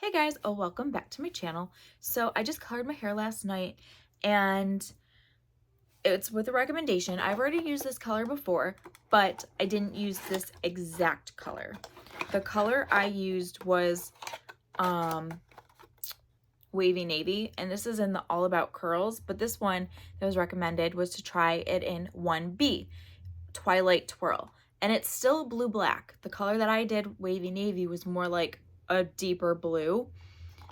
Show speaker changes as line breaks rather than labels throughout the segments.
Hey guys, welcome back to my channel. So I just colored my hair last night and it's with a recommendation. I've already used this color before, but I didn't use this exact color. The color I used was wavy navy, and this is in the All About Curls, but this one that was recommended was to try it in 1B, Twilight Twirl. And it's still blue black. The color that I did, wavy navy, was more like a deeper blue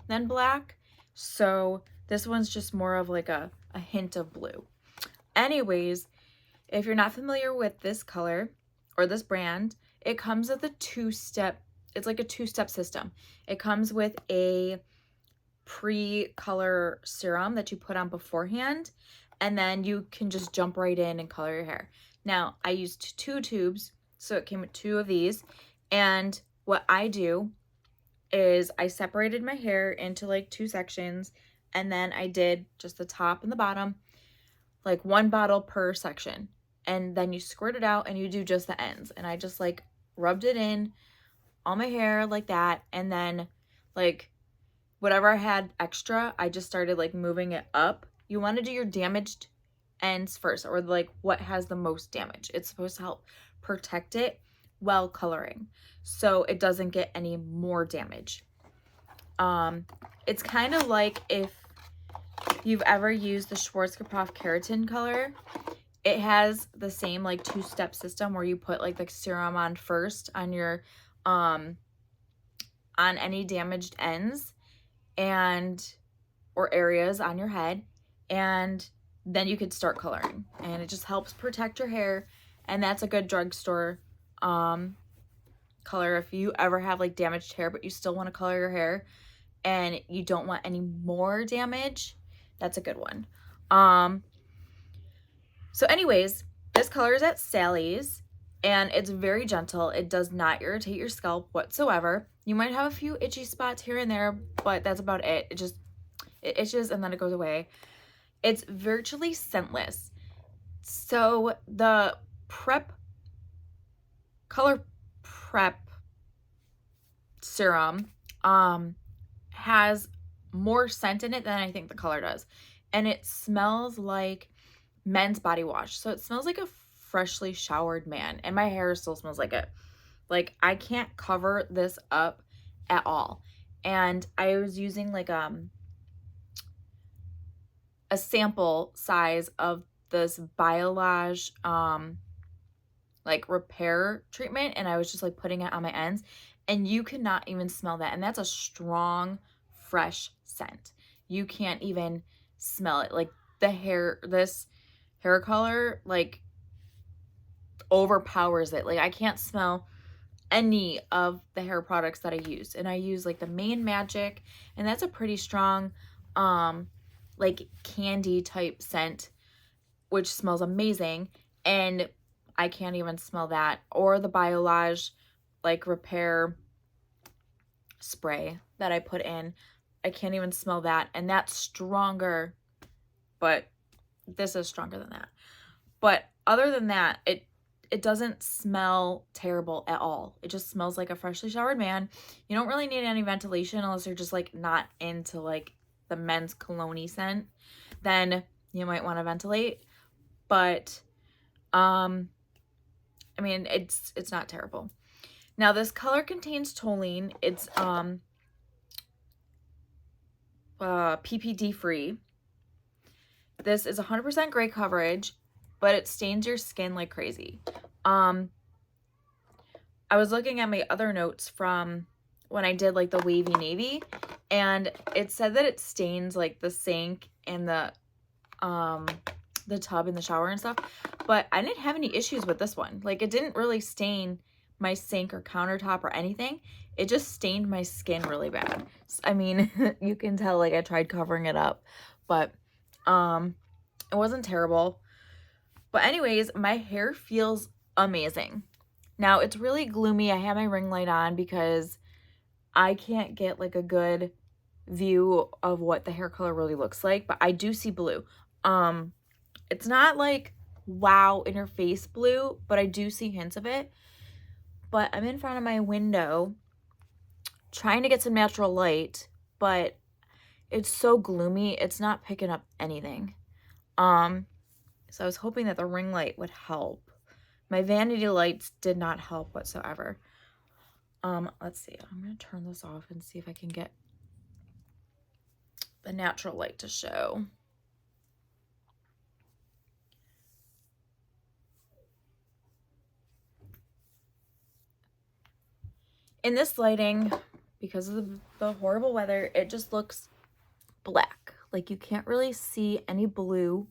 than black. So this one's just more of like a hint of blue. Anyways, if you're not familiar with this color or this brand, it comes with a it's like a two-step system. It comes with a pre-color serum that you put on beforehand, and then you can just jump right in and color your hair. Now, I used 2 tubes, so it came with 2 of these, and what I do is I separated my hair into like 2 sections, and then I did just the top and the bottom, like 1 bottle per section, and then you squirt it out and you do just the ends. And I just like rubbed it in on my hair like that, and then like whatever I had extra, I just started like moving it up. You want to do your damaged ends first, or like what has the most damage. It's supposed to help protect it while coloring, so it doesn't get any more damage. It's kind of like if you've ever used the Schwarzkopf keratin color. It has the same like 2-step system where you put like the serum on first on your on any damaged ends and or areas on your head, and then you could start coloring, and it just helps protect your hair. And that's a good drugstore color if you ever have like damaged hair but you still want to color your hair and you don't want any more damage. That's a good one. So anyways, this color is at Sally's, and it's very gentle. It does not irritate your scalp whatsoever. You might have a few itchy spots here and there, but that's about it. It itches and then it goes away. It's virtually scentless. So the color prep serum has more scent in it than I think the color does, and it smells like men's body wash. So it smells like a freshly showered man, and my hair still smells like it. Like, I can't cover this up at all. And I was using like a sample size of this Biolage like repair treatment, and I was just like putting it on my ends, and you cannot even smell that. And that's a strong, fresh scent. You can't even smell it. Like this hair color like overpowers it. Like, I can't smell any of the hair products that I use. And I use like the Main Magic, and that's a pretty strong like candy type scent, which smells amazing, and I can't even smell that. Or the Biolage like repair spray that I put in, I can't even smell that, and that's stronger, but this is stronger than that. But other than that, it doesn't smell terrible at all. It just smells like a freshly showered man. You don't really need any ventilation unless you're just like not into like the men's cologne scent. Then you might want to ventilate. But I mean, it's not terrible. Now, this color contains toluene. It's PPD free. This is 100% gray coverage, but it stains your skin like crazy. I was looking at my other notes from when I did like the wavy navy, and it said that it stains like the sink and the tub in the shower and stuff, but I didn't have any issues with this one. Like, it didn't really stain my sink or countertop or anything. It just stained my skin really bad. I mean, you can tell like I tried covering it up, but it wasn't terrible. But anyways, my hair feels amazing. Now, it's really gloomy. I have my ring light on because I can't get like a good view of what the hair color really looks like, but I do see blue. It's not like wow in your face blue, but I do see hints of it. But I'm in front of my window trying to get some natural light, but it's so gloomy, it's not picking up anything. So I was hoping that the ring light would help. My vanity lights did not help whatsoever. Let's see. I'm going to turn this off and see if I can get the natural light to show. In this lighting, because of the horrible weather, it just looks black. Like you can't really see any blue.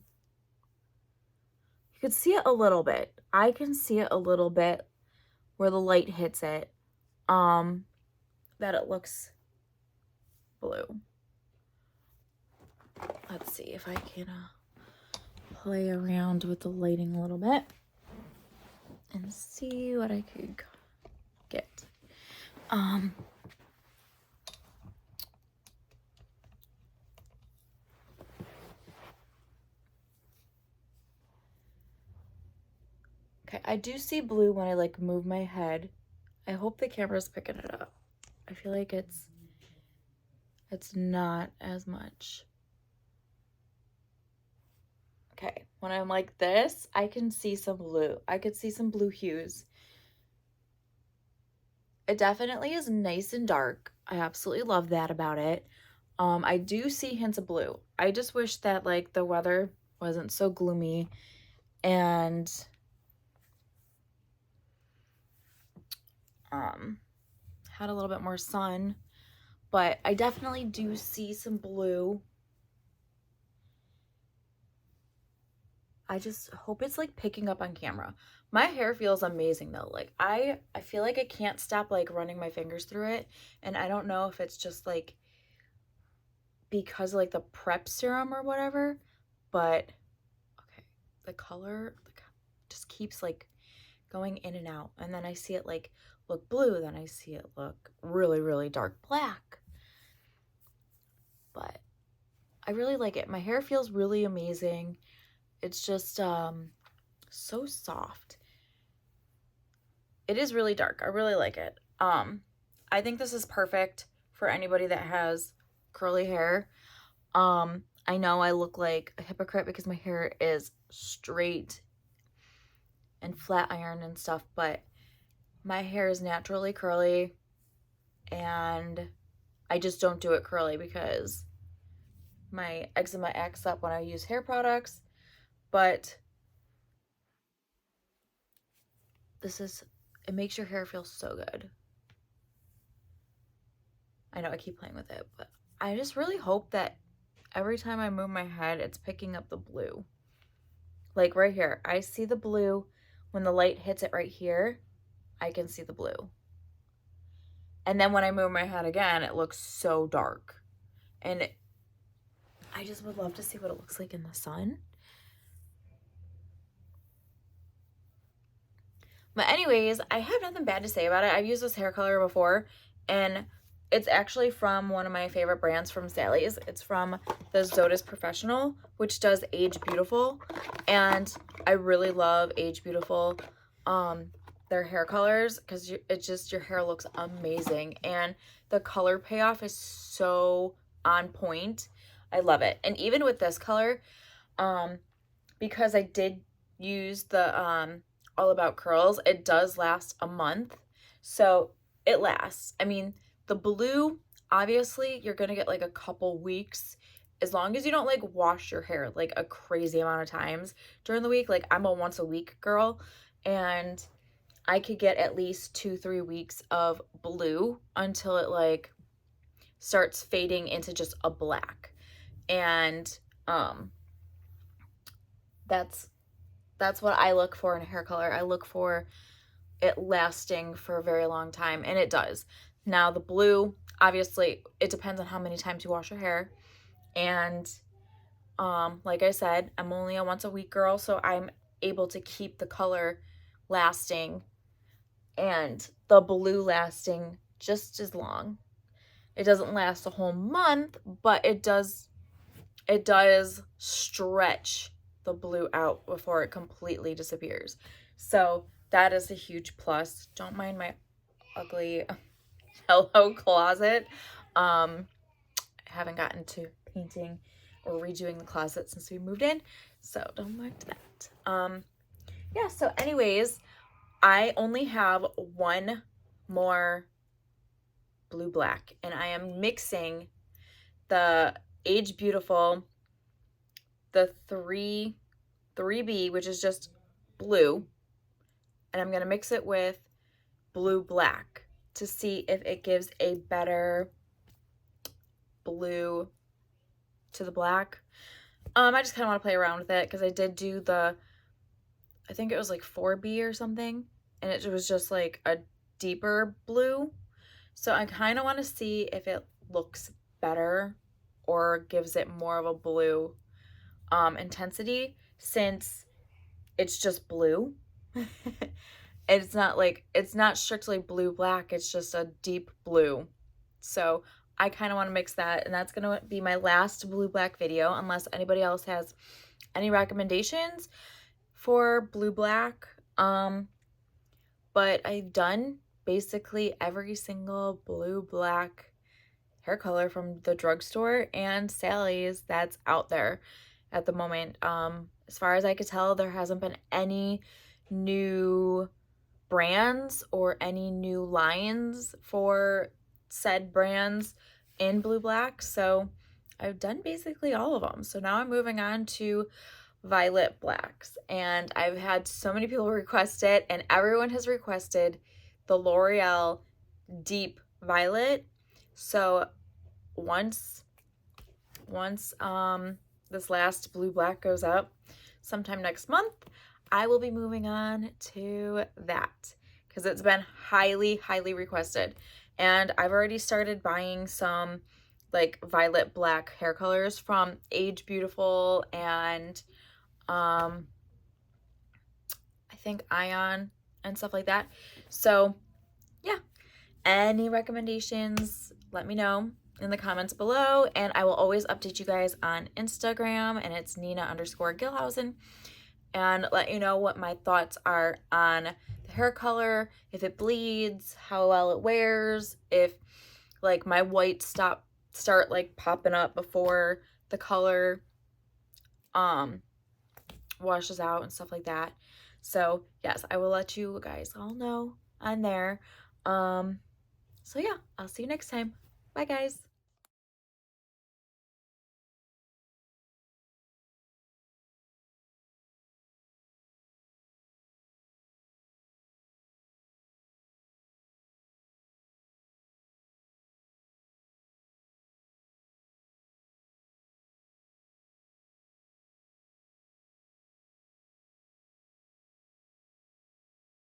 You could see it a little bit. I can see it a little bit where the light hits it, that it looks blue. Let's see if I can play around with the lighting a little bit and see what I could get. Okay, I do see blue when I like move my head. I hope the camera's picking it up. I feel like it's not as much. Okay, when I'm like this, I can see some blue. I could see some blue hues. It definitely is nice and dark. I absolutely love that about it. I do see hints of blue. I just wish that like the weather wasn't so gloomy and had a little bit more sun, but I definitely do see some blue. I just hope it's like picking up on camera. My hair feels amazing though. Like I feel like I can't stop like running my fingers through it, and I don't know if it's just like because of like the prep serum or whatever, but okay, the color just keeps like going in and out, and then I see it like look blue, then I see it look really, really dark black. But I really like it. My hair feels really amazing. It's just so soft. It is really dark. I really like it. I think this is perfect for anybody that has curly hair. I know I look like a hypocrite because my hair is straight and flat iron and stuff, but my hair is naturally curly, and I just don't do it curly because my eczema acts up when I use hair products. But it makes your hair feel so good. I know I keep playing with it, but I just really hope that every time I move my head, it's picking up the blue. Like right here, I see the blue. When the light hits it right here, I can see the blue. And then when I move my head again, it looks so dark. And I just would love to see what it looks like in the sun. But anyways, I have nothing bad to say about it. I've used this hair color before, and it's actually from one of my favorite brands from Sally's. It's from the Zotis Professional, which does Age Beautiful, and I really love Age Beautiful, their hair colors, because it's just, your hair looks amazing, and the color payoff is so on point. I love it. And even with this color, because I did use the All About Curls, it does last a month, so it lasts. I mean, the blue, obviously you're gonna get like a couple weeks, as long as you don't like wash your hair like a crazy amount of times during the week. Like I'm a once a week girl, and I could get at least 2-3 weeks of blue until it like starts fading into just a black. And that's what I look for in a hair color. I look for it lasting for a very long time, and it does. Now the blue, obviously it depends on how many times you wash your hair, and like I said, I'm only a once a week girl, so I'm able to keep the color lasting and the blue lasting just as long. It doesn't last a whole month, but it does stretch the blue out before it completely disappears. So that is a huge plus. Don't mind my ugly yellow closet. I haven't gotten to painting or redoing the closet since we moved in, so don't mind that. Yeah, so anyways, I only have one more blue black, and I am mixing the Age Beautiful, the 3B, which is just blue, and I'm gonna mix it with blue black to see if it gives a better blue to the black. I just kind of want to play around with it because I did do the, I think it was like 4B or something, and it was just like a deeper blue. So I kind of want to see if it looks better or gives it more of a blue intensity, since it's just blue. It's not like, it's not strictly blue black, it's just a deep blue. So I kind of want to mix that, and that's going to be my last blue black video unless anybody else has any recommendations for blue black. But I've done basically every single blue black hair color from the drugstore and Sally's that's out there at the moment. As far as I could tell, there hasn't been any new brands or any new lines for said brands in blue black, so I've done basically all of them. So now I'm moving on to violet blacks, and I've had so many people request it, and everyone has requested the L'Oreal Deep Violet. So once this last blue black goes up sometime next month, I will be moving on to that because it's been highly requested, and I've already started buying some like violet black hair colors from Age Beautiful and I think Ion and stuff like that. So yeah, any recommendations, let me know in the comments below, and I will always update you guys on Instagram, and it's Nina_Gilhousen, and let you know what my thoughts are on the hair color, if it bleeds, how well it wears, if like my whites start like popping up before the color washes out and stuff like that. So yes, I will let you guys all know on there. So yeah, I'll see you next time. Bye guys.